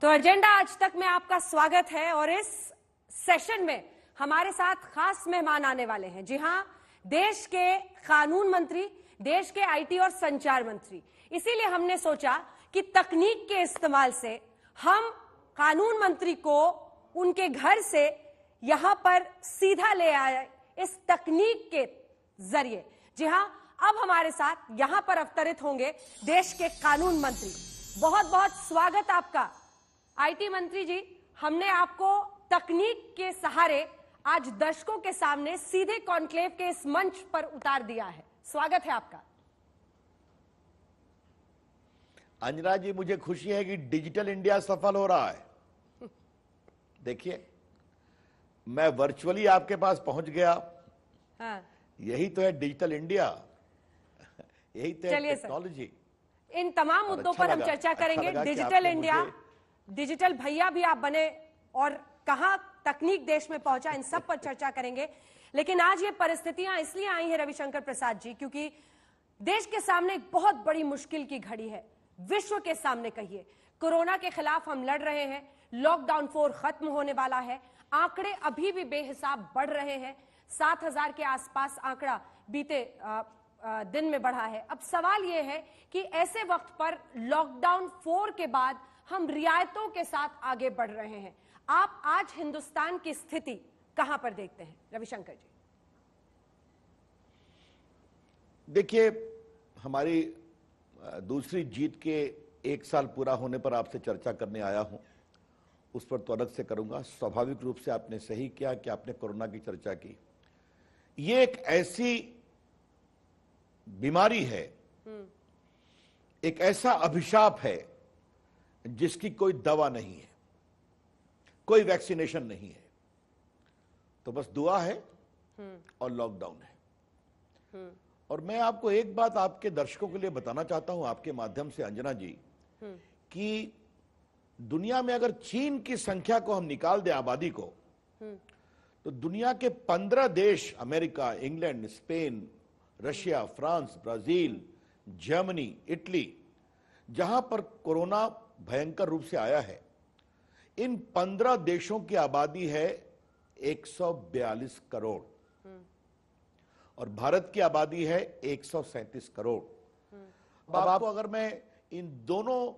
तो एजेंडा आज तक में आपका स्वागत है और इस सेशन में हमारे साथ खास मेहमान आने वाले हैं। जी हां, देश के कानून मंत्री, देश के आईटी और संचार मंत्री। इसीलिए हमने सोचा कि तकनीक के इस्तेमाल से हम कानून मंत्री को उनके घर से यहां पर सीधा ले आए इस तकनीक के जरिए। जी हां, अब हमारे साथ यहां पर अवतरित होंगे देश के कानून मंत्री। बहुत बहुत स्वागत आपका आईटी मंत्री जी। हमने आपको तकनीक के सहारे आज दर्शकों के सामने सीधे कॉन्क्लेव के इस मंच पर उतार दिया है। स्वागत है आपका। अंजना जी, मुझे खुशी है कि डिजिटल इंडिया सफल हो रहा है। देखिए, मैं वर्चुअली आपके पास पहुंच गया। हाँ। यही तो है डिजिटल इंडिया, यही तो है चलिए टेक्नोलॉजी। इन तमाम मुद्दों पर हम चर्चा करेंगे। डिजिटल इंडिया, डिजिटल भैया भी आप बने और कहां तकनीक देश में पहुंचा, इन सब पर चर्चा करेंगे। लेकिन आज ये परिस्थितियां इसलिए आई हैं रविशंकर प्रसाद जी, क्योंकि देश के सामने एक बहुत बड़ी मुश्किल की घड़ी है। विश्व के सामने कहिए, कोरोना के खिलाफ हम लड़ रहे हैं। लॉकडाउन 4 खत्म होने वाला है। आंकड़े अभी भी बेहिसाब बढ़ रहे हैं। 7,000 के आसपास आंकड़ा बीते दिन में बढ़ा है। अब सवाल यह है कि ऐसे वक्त पर लॉकडाउन 4 के बाद हम रियायतों के साथ आगे बढ़ रहे हैं। आप आज हिंदुस्तान की स्थिति कहां पर देखते हैं रविशंकर जी? देखिए, हमारी दूसरी जीत के 1 साल पूरा होने पर आपसे चर्चा करने आया हूं। उस पर तो अलग से करूंगा। स्वाभाविक रूप से आपने सही किया कि आपने कोरोना की चर्चा की। ये एक ऐसी बीमारी है, एक ऐसा अभिशाप है जिसकी कोई दवा नहीं है, कोई वैक्सीनेशन नहीं है। तो बस दुआ है और लॉकडाउन है। और मैं आपको एक बात आपके दर्शकों के लिए बताना चाहता हूं आपके माध्यम से अंजना जी, कि दुनिया में अगर चीन की संख्या को हम निकाल दें, आबादी को, तो दुनिया के 15 देश, America, England, Spain, Russia, France, Brazil, Germany, Italy, जहां पर कोरोना भयंकर रूप से आया है, इन 15 देशों की आबादी है 142 करोड़ और भारत की आबादी है 137 करोड़। अब आपको अगर मैं इन दोनों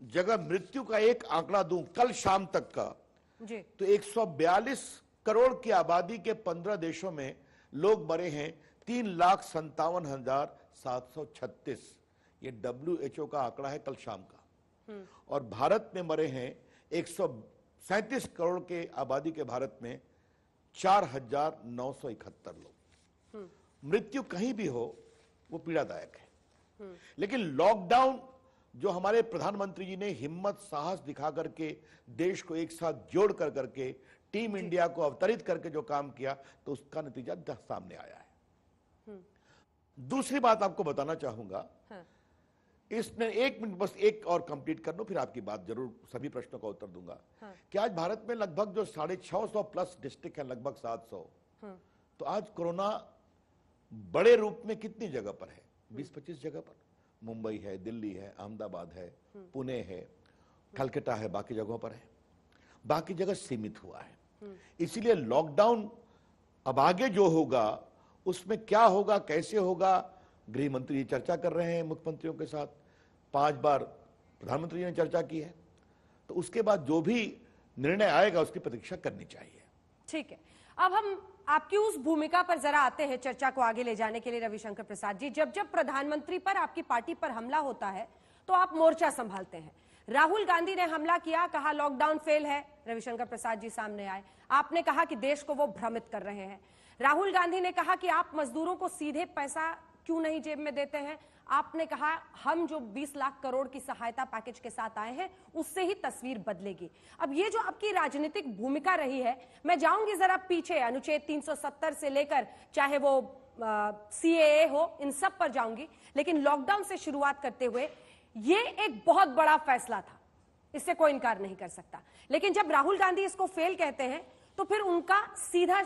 जगह मृत्यु का एक आंकड़ा दूं कल शाम तक का जी, तो 142 करोड़ की आबादी के 15 देशों में लोग मरे हैं 3,57,736। ये WHO का आंकड़ा है कल शाम का। और भारत में मरे हैं 137 करोड़ के आबादी के भारत में 4,971 लोग। मृत्यु कहीं भी हो वो पीड़ादायक है। लेकिन लॉकडाउन जो हमारे प्रधानमंत्री जी ने हिम्मत, साहस दिखा करके देश को एक साथ जोड़ कर करके टीम इंडिया को अवतरित करके जो काम किया, तो उसका नतीजा सामने आया है। दूसरी बात आपको बताना चाहूंगा, इसमें 1 मिनट बस एक और कंप्लीट कर लो, फिर आपकी बात जरूर सभी प्रश्नों का उत्तर दूंगा। कि आज भारत में लगभग जो 650 प्लस डिस्ट्रिक्ट है, लगभग 700, तो आज कोरोना बड़े रूप में कितनी जगह पर है? 20-25 जगह पर। मुंबई है, दिल्ली है, अहमदाबाद है, पुणे है, कलकत्ता है, बाकी जगहों पर है। बाकी जगह सीमित हुआ है। इसीलिए लॉकडाउन अब आगे जो होगा उसमें क्या होगा, कैसे होगा, गृह मंत्री चर्चा कर रहे हैं मुख्यमंत्रियों के साथ। 5 बार प्रधानमंत्री ने चर्चा की है। तो उसके बाद जो भी निर्णय आएगा उसकी प्रतीक्षा करनी चाहिए। ठीक है, अब हम आपकी उस भूमिका पर जरा आते हैं चर्चा को आगे ले जाने के लिए रविशंकर प्रसाद जी। जब जब प्रधानमंत्री पर, आपकी पार्टी पर हमला होता है तो आप मोर्चा संभालते हैं। राहुल गांधी ने हमला किया, कहा लॉकडाउन फेल है, रविशंकर प्रसाद जी सामने आए। आपने कहा कि देश को वो भ्रमित कर रहे हैं। राहुल गांधी ने कहा कि आप मजदूरों को सीधे पैसा क्यों नहीं जेब में देते हैं। आपने कहा हम जो 20 लाख करोड़ की सहायता पैकेज के साथ आए हैं उससे ही तस्वीर बदलेगी। अब ये जो आपकी राजनीतिक भूमिका रही है, मैं जाऊंगी जरा पीछे, अनुच्छेद 370 से लेकर चाहे वो CAA हो, इन सब पर जाऊंगी। लेकिन लॉकडाउन से शुरुआत करते हुए, ये एक बहुत बड़ा फैसला था, इससे कोई इनकार नहीं कर सकता। लेकिन जब राहुल गांधी इसको फेल कहते हैं तो फिर उनका सीधा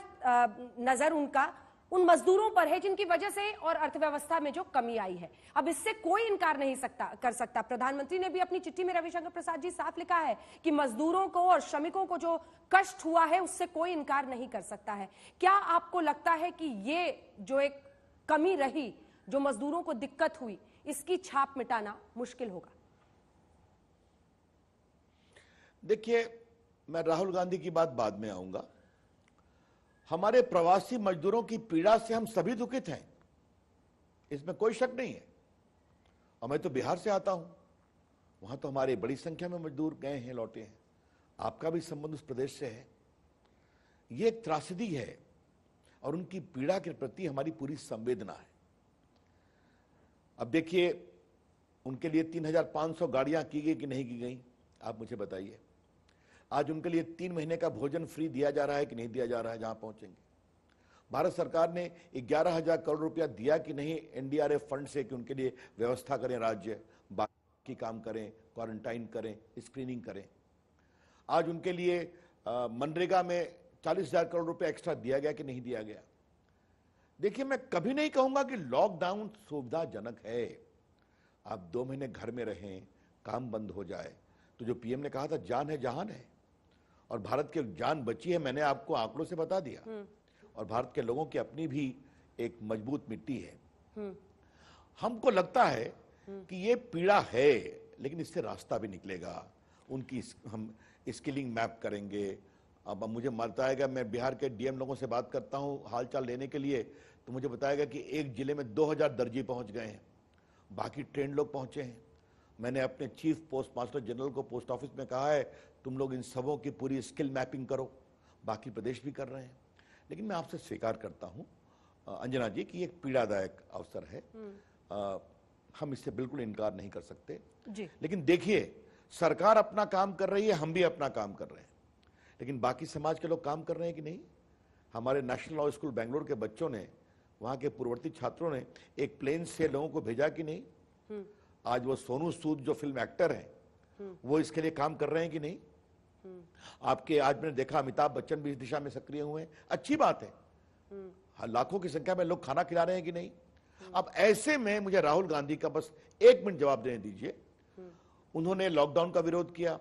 नजर उनका उन मजदूरों पर है जिनकी वजह से और अर्थव्यवस्था में जो कमी आई है। अब इससे कोई इनकार नहीं कर सकता। प्रधानमंत्री ने भी अपनी चिट्ठी में रविशंकर प्रसाद जी साफ लिखा है कि मजदूरों को और श्रमिकों को जो कष्ट हुआ है उससे कोई इनकार नहीं कर सकता है। क्या आपको लगता है कि ये जो एक कमी रही, जो मजदूरों को दिक्कत हुई, इसकी छाप मिटाना मुश्किल होगा? देखिए, मैं राहुल गांधी की बात बाद में आऊंगा। हमारे प्रवासी मजदूरों की पीड़ा से हम सभी दुखित हैं, इसमें कोई शक नहीं है। और मैं तो बिहार से आता हूं, वहां तो हमारे बड़ी संख्या में मजदूर गए हैं, लौटे हैं। आपका भी संबंध उस प्रदेश से है। ये एक त्रासदी है और उनकी पीड़ा के प्रति हमारी पूरी संवेदना है। अब देखिए, उनके लिए 3,500 गाड़ियां की गई कि नहीं की गई, आप मुझे बताइए। आज उनके लिए 3 महीने का भोजन फ्री दिया जा रहा है कि नहीं दिया जा रहा है जहां पहुंचेंगे? भारत सरकार ने 11,000 करोड़ रुपया दिया कि नहीं एनडीआरएफ फंड से कि उनके लिए व्यवस्था करें, राज्य बाकी काम करें, क्वारंटाइन करें, स्क्रीनिंग करें। आज उनके लिए मनरेगा में 40,000 करोड़ रुपया एक्स्ट्रा दिया गया कि नहीं दिया गया? देखिए, मैं कभी नहीं कहूंगा कि लॉकडाउन सुविधाजनक है। आप 2 महीने घर में रहें, काम बंद हो जाए, तो जो पीएम ने कहा था जान है जहान है, और भारत की जान बची है, मैंने आपको आंकड़ों से बता दिया। और भारत के लोगों की अपनी भी एक मजबूत मिट्टी है। हमको लगता है कि ये पीड़ा है, लेकिन इससे रास्ता भी निकलेगा। उनकी हम स्किलिंग मैप करेंगे। अब मुझे बताएगा, मैं बिहार के डीएम लोगों से बात करता हूं हालचाल लेने के लिए, तो मुझे बताएगा कि एक जिले में 2,000 दर्जी पहुंच गए हैं, बाकी ट्रेंड लोग पहुंचे हैं। मैंने अपने चीफ पोस्ट मास्टर जनरल को पोस्ट ऑफिस में कहा है, तुम लोग इन सबों की पूरी स्किल मैपिंग करो। बाकी प्रदेश भी कर रहे हैं। लेकिन मैं आपसे स्वीकार करता हूं अंजना जी कि एक पीड़ादायक अवसर है। हम इससे बिल्कुल इनकार नहीं कर सकते जी। लेकिन देखिए, सरकार अपना काम कर रही है, हम भी अपना काम कर रहे हैं, लेकिन बाकी समाज के लोग काम कर रहे हैं कि नहीं? हमारे नेशनल लॉ स्कूल बेंगलोर के बच्चों ने, वहां के पूर्ववर्ती छात्रों ने एक प्लेन से लोगों को भेजा कि नहीं? आज वो सोनू सूद जो फिल्म एक्टर हैं, वो इसके लिए काम कर रहे हैं कि नहीं? आपके आज मैंने देखा अमिताभ बच्चन भी इस दिशा में सक्रिय हुए हैं, अच्छी बात है। लाखों की संख्या में लोग खाना खिला रहे हैं कि नहीं? अब ऐसे में मुझे राहुल गांधी का बस 1 मिनट जवाब देने दीजिए। उन्होंने लॉकडाउन का विरोध किया,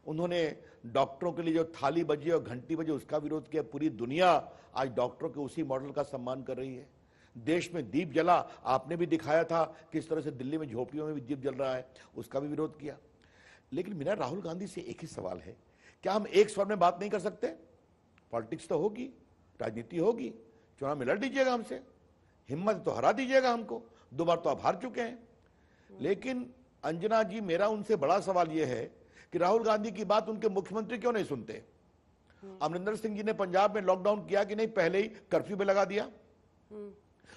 उन्होंने डॉक्टरों के लिए जो थाली बजी और घंटी बजी उसका विरोध किया। पूरी दुनिया आज डॉक्टरों के उसी मॉडल का सम्मान कर रही है। देश में दीप जला, आपने भी दिखाया था किस तरह से दिल्ली में झोपड़ियों में भी दीप जल रहा है, उसका भी विरोध किया। लेकिन मेरा राहुल गांधी से एक ही सवाल है, क्या हम एक स्वर में बात नहीं कर सकते? पॉलिटिक्स तो होगी, राजनीति होगी, चुनाव में लड़ दीजिएगा हमसे, हिम्मत तो हरा दीजिएगा हमको, 2 बार तो आप हार चुके हैं। लेकिन अंजना जी, मेरा उनसे बड़ा सवाल यह है कि राहुल गांधी की बात उनके मुख्यमंत्री क्यों नहीं सुनते? अमरिंदर सिंह जी ने पंजाब में लॉकडाउन किया कि नहीं? पहले ही कर्फ्यू में लगा दिया।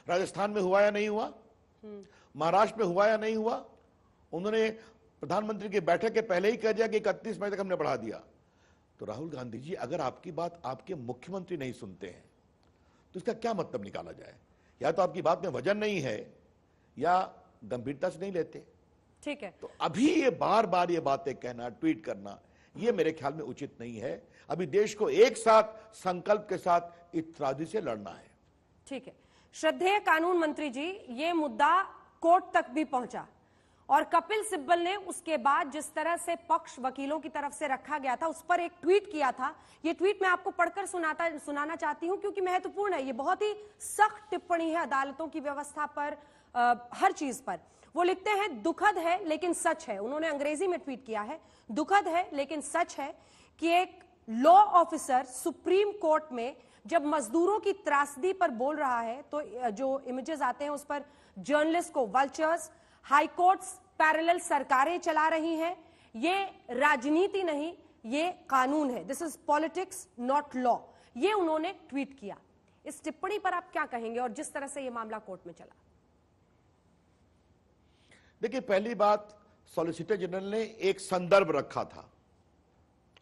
राजस्थान में हुआ या नहीं हुआ? महाराष्ट्र में हुआ या नहीं हुआ? उन्होंने प्रधानमंत्री की बैठक के पहले ही कह दिया कि 31 मई तक हमने बढ़ा दिया। तो राहुल गांधी जी, अगर आपकी बात आपके मुख्यमंत्री नहीं सुनते हैं तो इसका क्या मतलब निकाला जाए? या तो आपकी बात में वजन नहीं है या गंभीरता से नहीं लेते। ठीक है। तो अभी ये बार बार ये बातें कहना, ट्वीट करना, ये मेरे ख्याल में उचित नहीं है। अभी देश को एक साथ संकल्प के साथ इस त्रासदी से लड़ना है। ठीक है। श्रद्धेय कानून मंत्री जी, ये मुद्दा कोर्ट तक भी पहुंचा और कपिल सिब्बल ने उसके बाद जिस तरह से पक्ष वकीलों की तरफ से रखा गया था, उस पर एक ट्वीट किया था। ये ट्वीट मैं आपको पढ़कर सुनाना चाहती हूं क्योंकि महत्वपूर्ण है। ये बहुत ही सख्त टिप्पणी है अदालतों की व्यवस्था पर, हर चीज पर। वो लिखते हैं, दुखद है लेकिन सच है। उन्होंने अंग्रेजी में ट्वीट किया है, दुखद है लेकिन सच है कि एक लॉ ऑफिसर सुप्रीम कोर्ट में जब मजदूरों की त्रासदी पर बोल रहा है तो जो इमेजेस आते हैं उस पर जर्नलिस्ट को वल्चर्स, हाईकोर्ट्स पैरेलल सरकारें चला रही हैं। ये राजनीति नहीं, ये कानून है। This is politics not law. ये उन्होंने ट्वीट किया। इस टिप्पणी पर आप क्या कहेंगे और जिस तरह से ये मामला कोर्ट में चला? देखिए, पहली बात, सॉलिसिटर जनरल ने एक संदर्भ रखा था,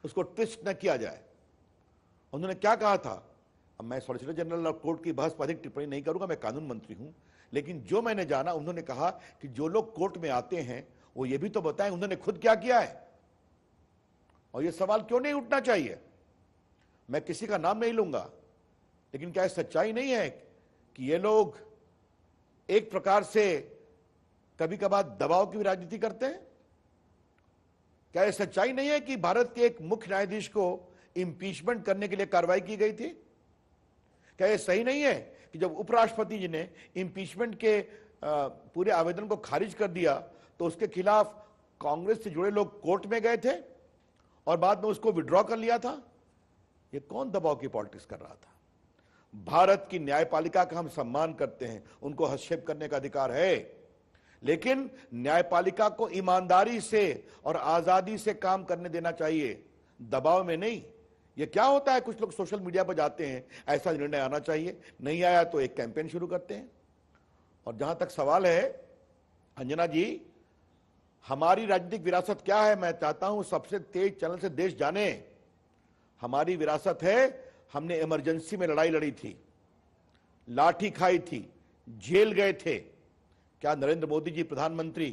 उसको ट्विस्ट न किया जाए। उन्होंने क्या कहा था? अब मैं सॉलिसिटर जनरल और कोर्ट की बहस पर अधिक टिप्पणी नहीं करूंगा, मैं कानून मंत्री हूं। लेकिन जो मैंने जाना, उन्होंने कहा कि जो लोग कोर्ट में आते हैं वो ये भी तो बताएं उन्होंने खुद क्या किया है, और ये सवाल क्यों नहीं उठना चाहिए। मैं किसी का नाम नहीं लूंगा, लेकिन क्या सच्चाई नहीं है कि ये लोग एक प्रकार से कभी कभार दबाव की भी राजनीति करते हैं? क्या यह सच्चाई नहीं है कि भारत के एक मुख्य न्यायाधीश को इंपीचमेंट करने के लिए कार्रवाई की गई थी? क्या यह सही नहीं है कि जब उपराष्ट्रपति जी ने इंपीचमेंट के पूरे आवेदन को खारिज कर दिया तो उसके खिलाफ कांग्रेस से जुड़े लोग कोर्ट में गए थे और बाद में उसको विड्रॉ कर लिया था? ये कौन दबाव की पॉलिटिक्स कर रहा था? भारत की न्यायपालिका का हम सम्मान करते हैं, उनको हस्तक्षेप करने का अधिकार है, लेकिन न्यायपालिका को ईमानदारी से और आजादी से काम करने देना चाहिए, दबाव में नहीं। ये क्या होता है, कुछ लोग सोशल मीडिया पर जाते हैं, ऐसा निर्णय आना चाहिए, नहीं आया तो एक कैंपेन शुरू करते हैं। और जहां तक सवाल है अंजना जी, हमारी राजनीतिक विरासत क्या है, मैं चाहता हूं सबसे तेज चैनल से देश जाने। हमारी विरासत है, हमने इमरजेंसी में लड़ाई लड़ी थी, लाठी खाई थी, जेल गए थे। क्या नरेंद्र मोदी जी प्रधानमंत्री,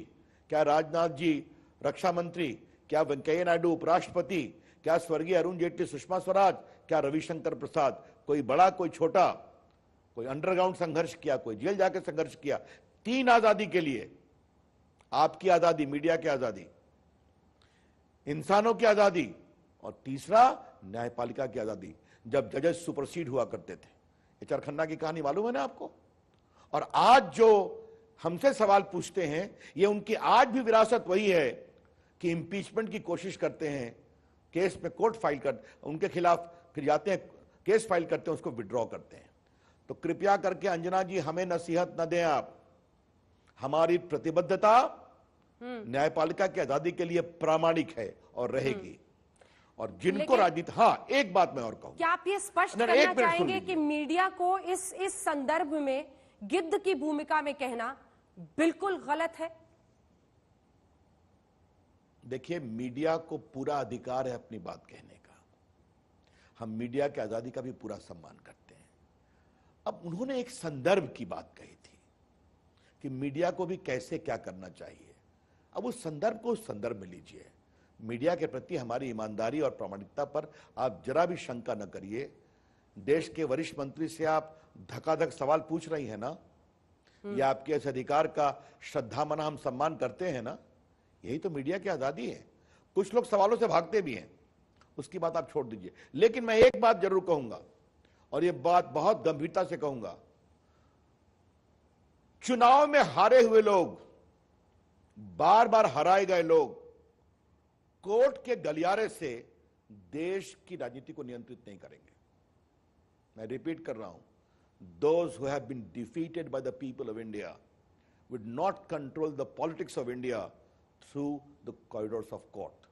क्या राजनाथ जी रक्षा मंत्री, क्या वेंकैया नायडू उपराष्ट्रपति, क्या स्वर्गीय अरुण जेटली सुषमा स्वराज, क्या रविशंकर प्रसाद, कोई बड़ा कोई छोटा, कोई अंडरग्राउंड संघर्ष किया, कोई जेल जाकर संघर्ष किया? 3 आजादी के लिए, आपकी आजादी, मीडिया की आजादी, इंसानों की आजादी, और तीसरा न्यायपालिका की आजादी, जब जजेस सुपरसीड हुआ करते थे। ये चरखन्ना की कहानी मालूम है ना आपको? और आज जो हमसे सवाल पूछते हैं, ये उनकी आज भी विरासत वही है कि इंपीचमेंट की कोशिश करते हैं, केस में कोर्ट फाइल कर उनके खिलाफ, फिर जाते हैं केस फाइल करते हैं, उसको विड्रॉ करते हैं। तो कृपया करके अंजना जी हमें नसीहत न दें आप। हमारी प्रतिबद्धता न्यायपालिका की आजादी के लिए प्रामाणिक है और रहेगी। और जिनको राजनीति, हाँ एक बात मैं और कहूं, क्या आप ये स्पष्ट करना चाहेंगे कि मीडिया को इस संदर्भ में गिद्ध की भूमिका में कहना बिल्कुल गलत है? देखिए, मीडिया को पूरा अधिकार है अपनी बात कहने का। हम मीडिया की आजादी का भी पूरा सम्मान करते हैं। अब उन्होंने एक संदर्भ की बात कही थी कि मीडिया को भी कैसे क्या करना चाहिए। अब उस संदर्भ को उस संदर्भ में लीजिए। मीडिया के प्रति हमारी ईमानदारी और प्रामाणिकता पर आप जरा भी शंका न करिए। देश के वरिष्ठ मंत्री से आप धकाधक सवाल पूछ रही है ना, या आपके इस अधिकार का श्रद्धा मना हम सम्मान करते हैं ना, यही तो मीडिया की आजादी है। कुछ लोग सवालों से भागते भी हैं, उसकी बात आप छोड़ दीजिए। लेकिन मैं एक बात जरूर कहूंगा, और यह बात बहुत गंभीरता से कहूंगा, चुनाव में हारे हुए लोग, बार बार हराए गए लोग, कोर्ट के गलियारे से देश की राजनीति को नियंत्रित नहीं करेंगे। मैं रिपीट कर रहा हूं, those who have been defeated by the people of India would not control the politics of India through the corridors of court.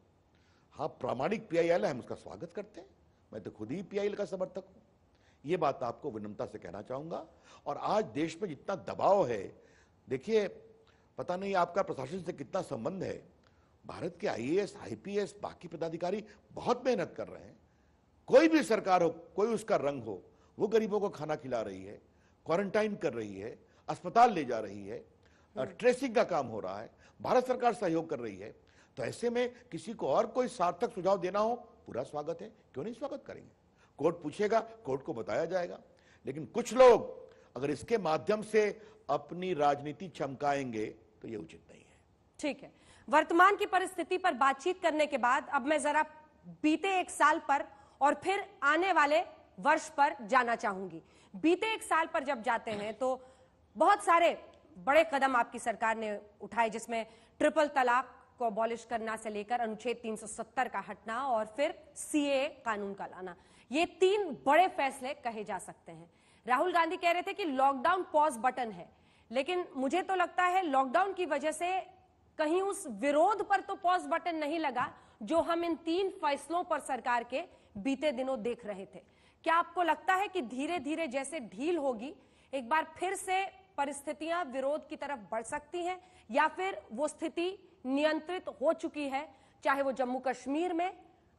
हाँ, प्रामाणिक पीआईएल है, हम उसका स्वागत करते हैं। मैं तो खुद ही पीआईएल का समर्थक हूं। ये बात आपको विनम्रता से कहना चाहूंगा। और आज देश में जितना दबाव है, देखिए, पता नहीं आपका प्रशासन से कितना संबंध है। भारत के आईएएस, आईपीएस, बाकी पदाधिकारी बहुत मेहनत कर रहे हैं। कोई भी सरकार हो, कोई उसका रंग हो, वो गरीबों को खाना खिला रही है, क्वारंटाइन कर रही है, अस्पताल ले जा रही है, ट्रेसिंग का काम हो रहा है, भारत सरकार सहयोग कर रही है। तो ऐसे में किसी को और कोई सार्थक सुझाव देना हो, पूरा स्वागत है, क्यों नहीं स्वागत करेंगे। कोर्ट पूछेगा, कोर्ट को बताया जाएगा। लेकिन कुछ लोग अगर इसके माध्यम से अपनी राजनीति चमकाएंगे तो ये उचित नहीं है। ठीक है, वर्तमान की परिस्थिति पर बातचीत करने के बाद अब मैं जरा बीते 1 साल पर और फिर आने वाले वर्ष पर जाना चाहूंगी। बीते 1 साल पर जब जाते हैं तो बहुत सारे बड़े कदम आपकी सरकार ने उठाए, जिसमें ट्रिपल तलाक को अबॉलिश करना से लेकर अनुच्छेद 370 का हटना और फिर सीएए कानून का लाना। ये 3 बड़े फैसले कहे जा सकते हैं। राहुल गांधी कह रहे थे कि लॉकडाउन पॉज बटन है, लेकिन मुझे तो लगता है लॉकडाउन की वजह से कहीं उस विरोध पर तो पॉज बटन नहीं लगा जो हम इन 3 फैसलों पर सरकार के बीते दिनों देख रहे थे। क्या आपको लगता है कि धीरे धीरे जैसे ढील होगी, एक बार फिर से परिस्थितियां विरोध की तरफ बढ़ सकती हैं, या फिर वो स्थिति नियंत्रित हो चुकी है, चाहे वो जम्मू कश्मीर में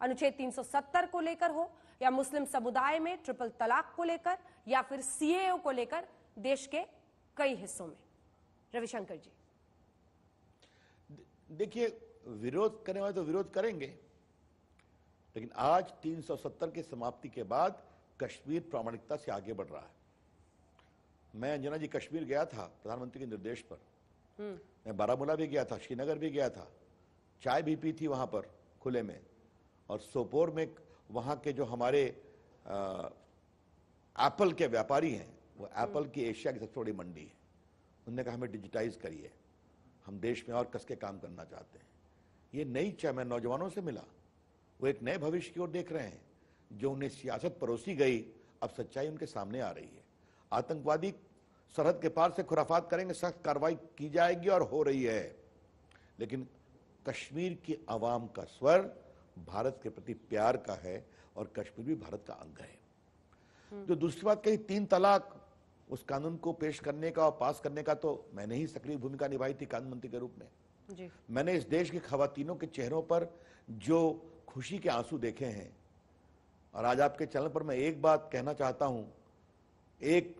अनुच्छेद 370 को लेकर हो, या मुस्लिम समुदाय में ट्रिपल तलाक को लेकर, या फिर सीएए को लेकर देश के कई हिस्सों में? रविशंकर जी, देखिए, विरोध करने वाले तो विरोध करेंगे, लेकिन आज 370 की समाप्ति के बाद कश्मीर प्रामाणिकता से आगे बढ़ रहा है। मैं अंजना जी कश्मीर गया था प्रधानमंत्री के निर्देश पर। मैं बारामूला भी गया था, श्रीनगर भी गया था, चाय भी पी थी वहां पर खुले में। और सोपोर में वहां के जो हमारे एप्पल के व्यापारी हैं, वो एप्पल की एशिया की सबसे बड़ी मंडी है। उन्होंने कहा हमें डिजिटाइज करिए, हम देश में और कस के काम करना चाहते हैं। ये नई चाय मैं नौजवानों से मिला, वो एक नए भविष्य की ओर देख रहे हैं। जो उन्हें सियासत परोसी गई, अब सच्चाई उनके सामने आ रही है। आतंकवादी सरहद के पार से खुराफात करेंगे, सख्त कार्रवाई की जाएगी और हो रही है। लेकिन कश्मीर की आवाम का स्वर भारत के प्रति प्यार का है और कश्मीर भी भारत का अंग है। जो दूसरी बात कही 3 तलाक, उस कानून को पेश करने का और पास करने का तो मैंने ही सक्रिय भूमिका निभाई थी कानून मंत्री के रूप में जी। मैंने इस देश की खवातीनों के चेहरों पर जो खुशी के आंसू देखे हैं। और आज आपके चैनल पर मैं एक बात कहना चाहता हूं। एक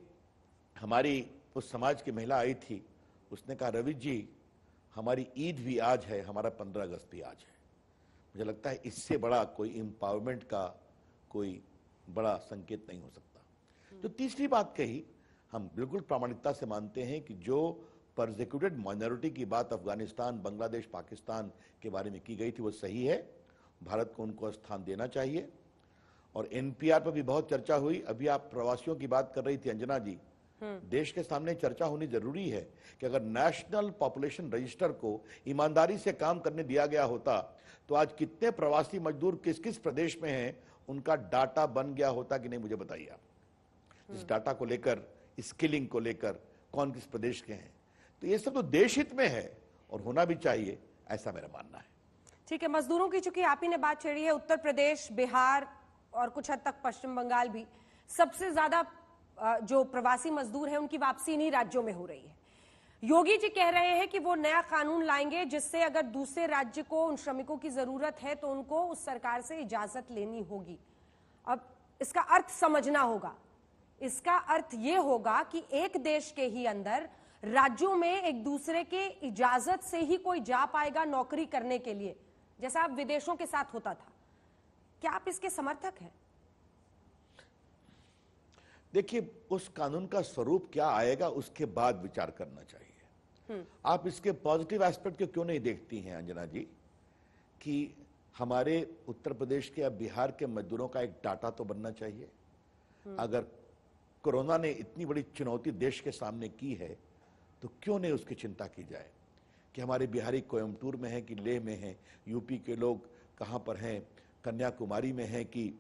हमारी उस समाज की महिला आई थी, उसने कहा रवि जी हमारी ईद भी आज है, हमारा 15 अगस्त भी आज है। मुझे लगता है इससे बड़ा कोई एम्पावरमेंट का कोई बड़ा संकेत नहीं हो सकता। जो तीसरी बात कही, हम बिल्कुल प्रामाणिकता से मानते हैं कि जो परसिक्यूटेड माइनॉरिटी की बात अफगानिस्तान, बांग्लादेश, पाकिस्तान के बारे में की गई थी वो सही है। भारत को उनको स्थान देना चाहिए। और एनपीआर पर भी बहुत चर्चा हुई। अभी आप प्रवासियों की बात कर रही थी अंजना जी, देश के सामने चर्चा होनी जरूरी है कि अगर नेशनल पॉपुलेशन रजिस्टर को ईमानदारी से काम करने दिया गया होता तो आज कितने प्रवासी मजदूर किस किस प्रदेश में हैं उनका डाटा बन गया होता कि नहीं, मुझे बताइए आप। इस डाटा को लेकर, स्किलिंग को लेकर कौन किस प्रदेश के हैं, तो ये सब तो देश हित में है और होना भी चाहिए, ऐसा मेरा मानना है। ठीक है, मजदूरों की चूंकि आप ही ने बात छेड़ी है, उत्तर प्रदेश, बिहार और कुछ हद तक पश्चिम बंगाल भी सबसे ज्यादा जो प्रवासी मजदूर हैं उनकी वापसी इन्हीं राज्यों में हो रही है। योगी जी कह रहे हैं कि वो नया कानून लाएंगे जिससे अगर दूसरे राज्य को उन श्रमिकों की जरूरत है तो उनको उस सरकार से इजाजत लेनी होगी। अब इसका अर्थ समझना होगा। इसका अर्थ ये होगा कि एक देश के ही अंदर राज्यों में एक दूसरे के इजाजत से ही कोई जा पाएगा नौकरी करने के लिए, जैसा अब विदेशों के साथ होता था। क्या आप इसके समर्थक हैं? देखिए, उस कानून का स्वरूप क्या आएगा उसके बाद विचार करना चाहिए। आप इसके पॉजिटिव एस्पेक्ट को क्यों नहीं देखती हैं अंजना जी कि हमारे उत्तर प्रदेश के या बिहार के मजदूरों का एक डाटा तो बनना चाहिए। अगर कोरोना ने इतनी बड़ी चुनौती देश के सामने की है तो क्यों नहीं उसकी चिंता की जाए कि हमारे बिहारी कोयम्बटूर में है कि लेह में है, यूपी के लोग कहां पर हैं, कन्याकुमारी में है कि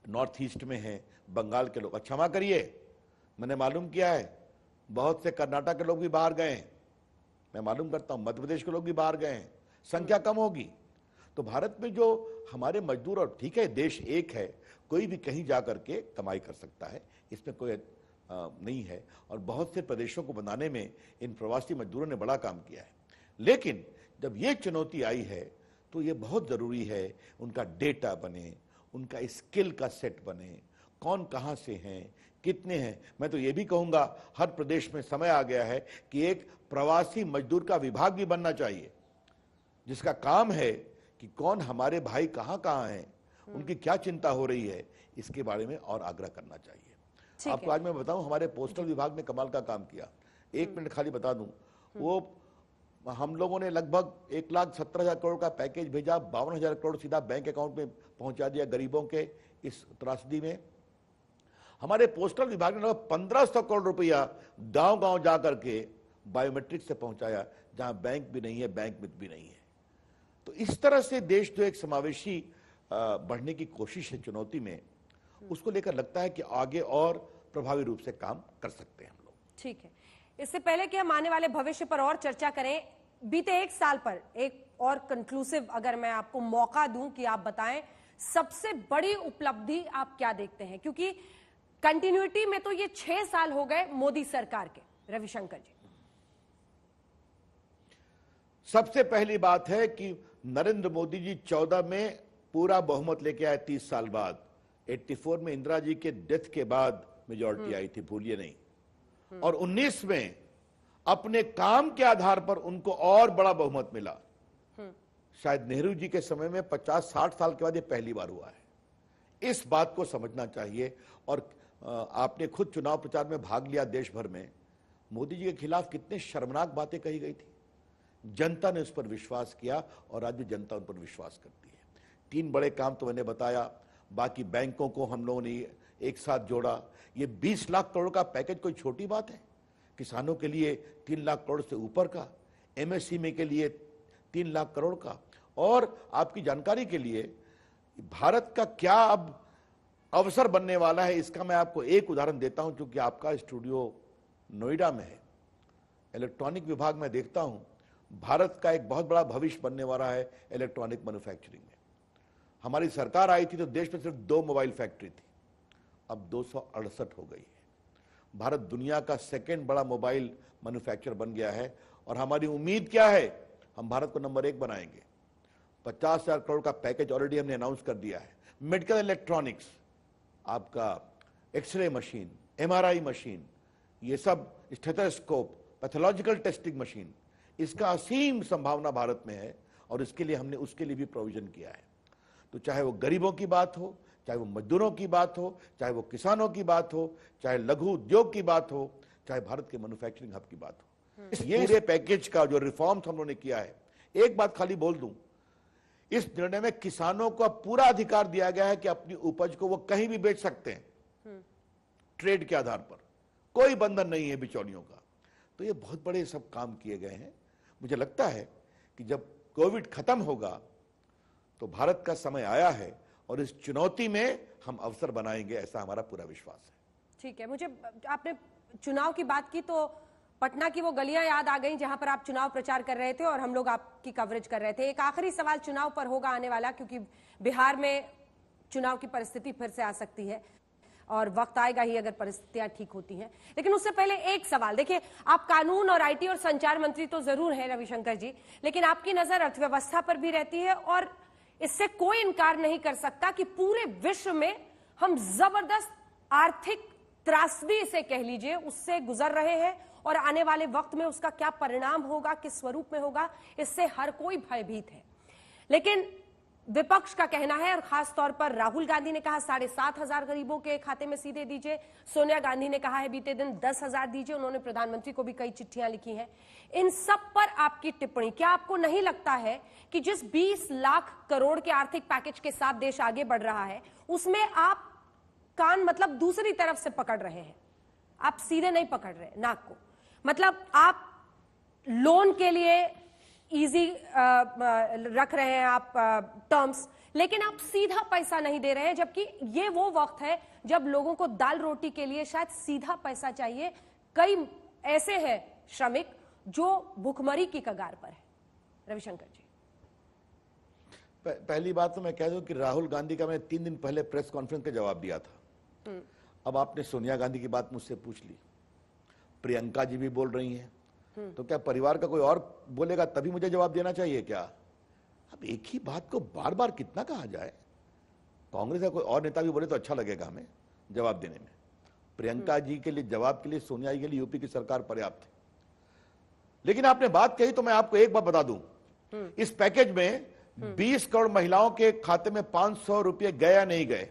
नॉर्थ ईस्ट में है, बंगाल के लोग। क्षमा करिए, मैंने मालूम किया है बहुत से कर्नाटक के लोग भी बाहर गए हैं, मैं मालूम करता हूं मध्य प्रदेश के लोग भी बाहर गए हैं। संख्या कम होगी तो भारत में जो हमारे मजदूर, और ठीक है देश एक है, कोई भी कहीं जा करके कमाई कर सकता है, इसमें कोई नहीं है। और बहुत से प्रदेशों को बनाने में इन प्रवासी मजदूरों ने बड़ा काम किया है। लेकिन जब ये चुनौती आई है तो ये बहुत जरूरी है उनका डेटा बने, उनका स्किल का सेट बने, कौन कहां से हैं, कितने हैं। मैं तो ये भी कहूंगा हर प्रदेश में समय आ गया है कि एक प्रवासी मजदूर का विभाग भी बनना चाहिए जिसका काम है कि कौन हमारे भाई कहां कहां हैं, उनकी क्या चिंता हो रही है, इसके बारे में और आग्रह करना चाहिए। आपको आज मैं बताऊं, हमारे पोस्टल विभाग ने कमाल का काम किया। 1 मिनट खाली बता दूं, वो हम लोगों ने लगभग 1,17,000 करोड़ का पैकेज भेजा, 52,000 करोड़ सीधा बैंक अकाउंट में पहुंचा दिया गरीबों के इस त्रासदी में। हमारे पोस्टल विभाग ने लगभग 1,500 करोड़ रुपया गांव गांव जाकर के बायोमेट्रिक से पहुंचाया, जहां बैंक भी नहीं है, बैंक मित्र भी नहीं है। तो इस तरह से देश जो एक समावेशी बढ़ने की कोशिश है चुनौती में, उसको लेकर लगता है कि आगे और प्रभावी रूप से काम कर सकते हैं हम लोग। ठीक है, इससे पहले कि हम आने वाले भविष्य पर और चर्चा करें, बीते 1 साल पर एक और कंक्लूसिव अगर मैं आपको मौका दूं कि आप बताएं सबसे बड़ी उपलब्धि आप क्या देखते हैं, क्योंकि कंटिन्यूटी में तो ये 6 साल हो गए मोदी सरकार के। रविशंकर जी, सबसे पहली बात है कि नरेंद्र मोदी जी 14 में पूरा बहुमत लेके आए 30 साल बाद। 84 में इंदिरा जी के डेथ के बाद मेजॉरिटी आई थी, भूलिए नहीं। और 19 में अपने काम के आधार पर उनको और बड़ा बहुमत मिला। शायद नेहरू जी के समय में 50-60 साल के बाद ये पहली बार हुआ है। इस बात को समझना चाहिए। और आपने खुद चुनाव प्रचार में भाग लिया देश भर में, मोदी जी के खिलाफ कितने शर्मनाक बातें कही गई थी। जनता ने उस पर विश्वास किया और आज भी जनता उन पर विश्वास करती है। 3 बड़े काम तो मैंने बताया, बाकी बैंकों को हम लोगों ने एक साथ जोड़ा। ये 20 लाख करोड़ का पैकेज कोई छोटी बात है। किसानों के लिए 3 लाख करोड़ से ऊपर का, एमएसएमई के लिए 3 लाख करोड़ का। और आपकी जानकारी के लिए भारत का क्या अब अवसर बनने वाला है, इसका मैं आपको एक उदाहरण देता हूं। क्योंकि आपका स्टूडियो नोएडा में है, इलेक्ट्रॉनिक विभाग में देखता हूं, भारत का एक बहुत बड़ा भविष्य बनने वाला है इलेक्ट्रॉनिक मैन्युफैक्चरिंग में। हमारी सरकार आई थी तो देश में सिर्फ 2 मोबाइल फैक्ट्री थी, अब 268 हो गई है। भारत दुनिया का 2nd बड़ा मोबाइल मैन्युफैक्चरर बन गया है। और हमारी उम्मीद क्या है, हम भारत को नंबर 1 बनाएंगे। 50,000 करोड़ का पैकेज ऑलरेडी हमने अनाउंस कर दिया है। मेडिकल इलेक्ट्रॉनिक्स, आपका एक्सरे मशीन, एमआरआई मशीन, ये सब स्टेथोस्कोप, पैथोलॉजिकल टेस्टिंग मशीन, इसका असीम संभावना भारत में है। और इसके लिए हमने उसके लिए भी प्रोविजन किया है। तो चाहे वो गरीबों की बात हो, चाहे वो मजदूरों की बात हो, चाहे वो किसानों की बात हो, चाहे लघु उद्योग की बात हो, चाहे भारत के मैन्युफैक्चरिंग हब की बात हो, ये पूरे पैकेज का जो रिफॉर्म्स हम लोगों ने किया है, एक बात खाली बोल दूं, इस निर्णय में किसानों को पूरा अधिकार दिया गया है कि अपनी उपज को वो कहीं भी बेच सकते हैं, ट्रेड के आधार पर। कोई बंधन नहीं है बिचौलियों का। तो ये बहुत बड़े सब काम किए गए हैं। मुझे लगता है कि जब कोविड खत्म होगा तो भारत का समय आया है और इस चुनौती में हम अवसर बनाएंगे, ऐसा हमारा पूरा विश्वास है। ठीक है, मुझे आपने चुनाव की बात की तो पटना की वो गलियां याद आ गई जहां पर आप चुनाव प्रचार कर रहे थे और हम लोग आपकी कवरेज कर रहे थे। एक आखिरी सवाल चुनाव पर होगा आने वाला, क्योंकि बिहार में चुनाव की परिस्थिति फिर से आ सकती है और वक्त आएगा ही अगर परिस्थितियां ठीक होती हैं। लेकिन उससे पहले एक सवाल, देखिए आप कानून और आईटी और संचार मंत्री तो जरूर हैं रविशंकर जी, लेकिन आपकी नजर अर्थव्यवस्था पर भी रहती है और इससे कोई इनकार नहीं कर सकता कि पूरे विश्व में हम जबरदस्त आर्थिक त्रासदी इसे कह लीजिए उससे गुजर रहे हैं और आने वाले वक्त में उसका क्या परिणाम होगा, किस स्वरूप में होगा, इससे हर कोई भयभीत है। लेकिन विपक्ष का कहना है और खास तौर पर राहुल गांधी ने कहा 7,500 गरीबों के खाते में सीधे दीजिए, सोनिया गांधी ने कहा है बीते दिन 10,000 दीजिए, उन्होंने प्रधानमंत्री को भी कई चिट्ठियां लिखी हैं। इन सब पर आपकी टिप्पणी, क्या आपको नहीं लगता है कि जिस 20 लाख करोड़ के आर्थिक पैकेज के साथ देश आगे बढ़ रहा है उसमें आप कान मतलब दूसरी तरफ से पकड़ रहे हैं, आप सीधे नहीं पकड़ रहे नाक को, मतलब आप लोन के लिए इजी रख रहे हैं आप टर्म्स, लेकिन आप सीधा पैसा नहीं दे रहे हैं, जबकि ये वो वक्त है जब लोगों को दाल रोटी के लिए शायद सीधा पैसा चाहिए। कई ऐसे हैं श्रमिक जो भूखमरी की कगार पर है। रविशंकर जी, पहली बात तो मैं कह दूं कि राहुल गांधी का मैंने 3 दिन पहले प्रेस कॉन्फ्रेंस का जवाब दिया था। अब आपने सोनिया गांधी की बात मुझसे पूछ ली, प्रियंका जी भी बोल रही हैं, तो क्या परिवार का कोई और बोलेगा तभी मुझे जवाब देना चाहिए क्या? अब एक ही बात को बार बार कितना कहा जाए? कांग्रेस का कोई और नेता भी बोले तो अच्छा लगेगा हमें जवाब देने में। प्रियंका जी के लिए जवाब के लिए सोनिया जी के लिए यूपी की सरकार पर्याप्त है। लेकिन आपने बात कही तो मैं आपको एक बात बता दूं, इस पैकेज में 20 करोड़ महिलाओं के खाते में 500 रुपए गए या नहीं गए?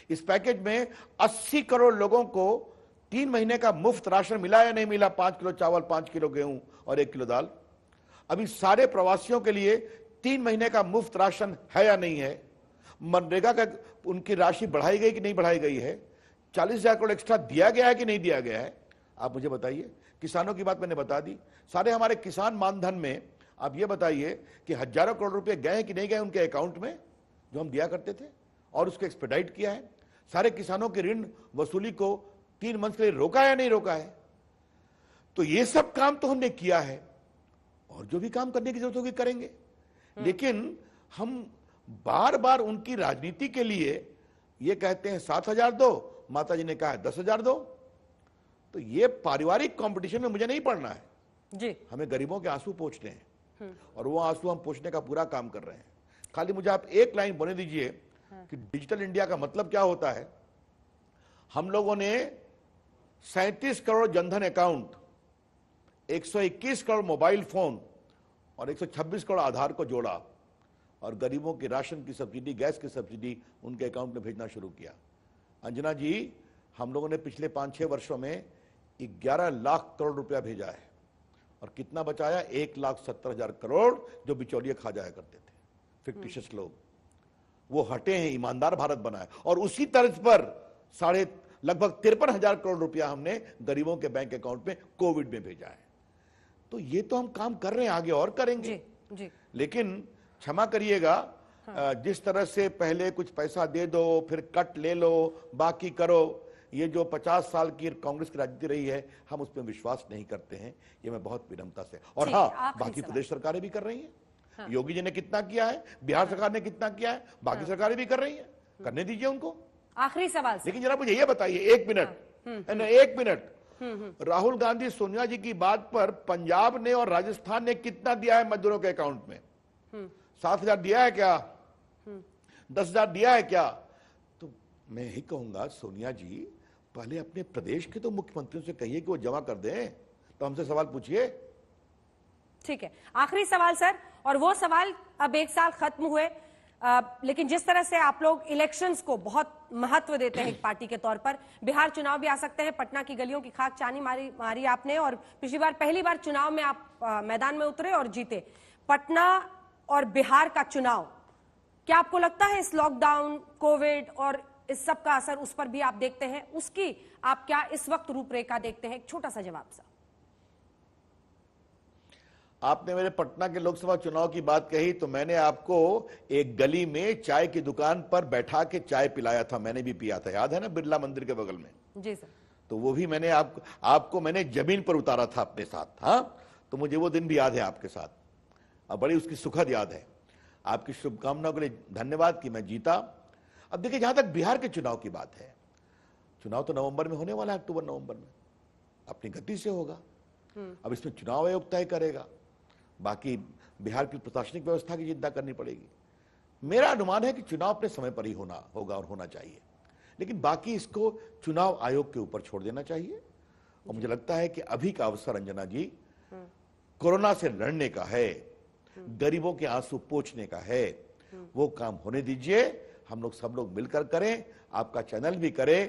इस पैकेज में 80 करोड़ लोगों को 3 महीने का मुफ्त राशन मिला या नहीं मिला? 5 किलो चावल, 5 किलो गेहूं और 1 किलो दाल। अभी सारे प्रवासियों के लिए 3 महीने का मुफ्त राशन है या नहीं है? मनरेगा का उनकी राशि बढ़ाई गई कि नहीं बढ़ाई गई है? 40,000 करोड़ एक्स्ट्रा दिया गया है कि नहीं दिया गया है? आप मुझे बताइए। किसानों की बात मैंने बता दी। सारे हमारे किसान मानधन में आप ये बताइए कि हजारों करोड़ रुपए गए कि नहीं गए उनके अकाउंट में जो हम दिया करते थे, और उसको एक्सपेडाइट किया है। सारे किसानों की ऋण वसूली को 3 मंथ के लिए रोका या नहीं रोका है? तो ये सब काम तो हमने किया है और जो भी काम करने की जरूरत होगी करेंगे। लेकिन हम बार बार उनकी राजनीति के लिए ये कहते हैं 7,000 दो, माता जी ने कहा है 10,000 दो। तो ये पारिवारिक कंपटीशन में मुझे नहीं पड़ना है जी। हमें गरीबों के आंसू पोंछने हैं और वो आंसू हम पोंछने का पूरा काम कर रहे हैं। खाली मुझे आप एक लाइन बोलने दीजिए कि डिजिटल इंडिया का मतलब क्या होता है। हम लोगों ने 37 crore Jan Dhan account, 121 crore mobile phone और 126 करोड़ आधार को जोड़ा और गरीबों की राशन की सब्सिडी, गैस की सब्सिडी उनके अकाउंट में भेजना शुरू किया। अंजना जी, हम लोगों ने पिछले 5-6 वर्षों में 11 लाख करोड़ रुपया भेजा है और कितना बचाया? 1,70,000 करोड़ जो बिचौलिए खा जाया करते थे, फिक्टिशियस लोग, वो हटे हैं, ईमानदार भारत बना है। और उसी तर्ज पर लगभग 53,000 करोड़ रुपया हमने गरीबों के बैंक अकाउंट में कोविड में भेजा है। तो ये तो हम काम कर रहे हैं, आगे और करेंगे जी। लेकिन क्षमा करिएगा, जिस तरह से पहले कुछ पैसा दे दो फिर कट ले लो बाकी करो, ये जो 50 साल की कांग्रेस की राजनीति रही है, हम उस पर विश्वास नहीं करते हैं। ये मैं बहुत विनम्रता से, और हाँ, बाकी प्रदेश सरकारें भी कर रही हैं। हाँ। योगी जी ने कितना किया है, बिहार सरकार ने कितना किया है, बाकी सरकारें भी कर रही हैं, करने दीजिए उनको। आखिरी सवाल, लेकिन जरा मुझे ये बताइए, एक मिनट, राहुल गांधी सोनिया जी की बात पर पंजाब ने और राजस्थान ने कितना दिया है मजदूरों के अकाउंट में? 7,000 दिया है क्या? 10,000 दिया है क्या? तो मैं यही कहूंगा, सोनिया जी पहले अपने प्रदेश के तो मुख्यमंत्रियों से कहिए कि वो जमा कर दें, तो हमसे सवाल पूछिए। ठीक है, आखिरी सवाल सर, और वो सवाल, अब 1 साल खत्म हुए, लेकिन जिस तरह से आप लोग इलेक्शंस को बहुत महत्व देते हैं एक पार्टी के तौर पर, बिहार चुनाव भी आ सकते हैं, पटना की गलियों की खाक चानी मारी आपने, और पिछली बार पहली बार चुनाव में आप मैदान में उतरे और जीते। पटना और बिहार का चुनाव, क्या आपको लगता है इस लॉकडाउन, कोविड और इस सब का असर उस पर भी आप देखते हैं? उसकी आप क्या इस वक्त रूपरेखा देखते हैं? एक छोटा सा जवाब सा। आपने मेरे पटना के लोकसभा चुनाव की बात कही तो मैंने आपको एक गली में चाय की दुकान पर बैठा के चाय पिलाया था, मैंने भी पिया था, याद है ना, बिरला मंदिर के बगल में। जी सर। तो वो भी मैंने आपको मैंने जमीन पर उतारा था अपने साथ। हाँ, तो मुझे वो दिन भी याद है आपके साथ, और बड़ी उसकी सुखद याद है। आपकी शुभकामनाओं के लिए धन्यवाद कि मैं जीता। अब देखिए, जहां तक बिहार के चुनाव की बात है, चुनाव तो नवंबर में होने वाला है, अक्टूबर नवंबर में अपनी गति से होगा। अब इसमें चुनाव आयोग तय करेगा, बाकी बिहार की प्रशासनिक व्यवस्था की चिंता करनी पड़ेगी। मेरा अनुमान है कि चुनाव अपने समय पर ही होगा और होना चाहिए, लेकिन बाकी इसको चुनाव आयोग के ऊपर छोड़ देना चाहिए। और मुझे लगता है कि अभी का अवसर, अंजना जी, कोरोना से लड़ने का है, गरीबों के आंसू पोंछने का है, वो काम होने दीजिए। हम लोग सब लोग मिलकर करें, आपका चैनल भी करे,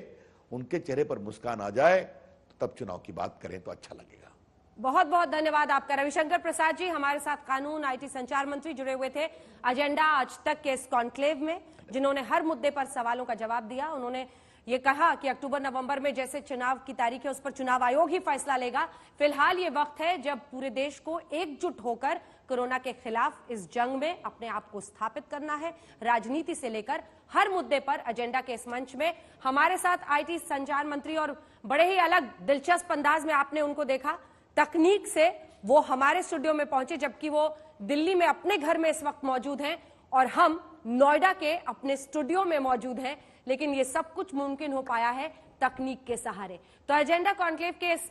उनके चेहरे पर मुस्कान आ जाए, तो तब चुनाव की बात करें तो अच्छा लगेगा। बहुत बहुत धन्यवाद आपका। रविशंकर प्रसाद जी हमारे साथ कानून, आईटी, संचार मंत्री जुड़े हुए थे एजेंडा आज तक के इस कॉन्क्लेव में, जिन्होंने हर मुद्दे पर सवालों का जवाब दिया। उन्होंने ये कहा कि अक्टूबर नवंबर में जैसे चुनाव की तारीख है उस पर चुनाव आयोग ही फैसला लेगा। फिलहाल ये वक्त है जब पूरे देश को एकजुट होकर कोरोना के खिलाफ इस जंग में अपने आप को स्थापित करना है। राजनीति से लेकर हर मुद्दे पर एजेंडा के इस मंच में हमारे साथ आईटी, संचार मंत्री, और बड़े ही अलग दिलचस्प अंदाज में आपने उनको देखा। तकनीक से वो हमारे स्टूडियो में पहुंचे, जबकि वो दिल्ली में अपने घर में इस वक्त मौजूद हैं और हम नोएडा के अपने स्टूडियो में मौजूद हैं, लेकिन ये सब कुछ मुमकिन हो पाया है तकनीक के सहारे। तो एजेंडा कॉन्क्लेव के इस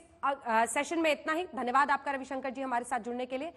सेशन में इतना ही। धन्यवाद आपका रविशंकर जी हमारे साथ जुड़ने के लिए,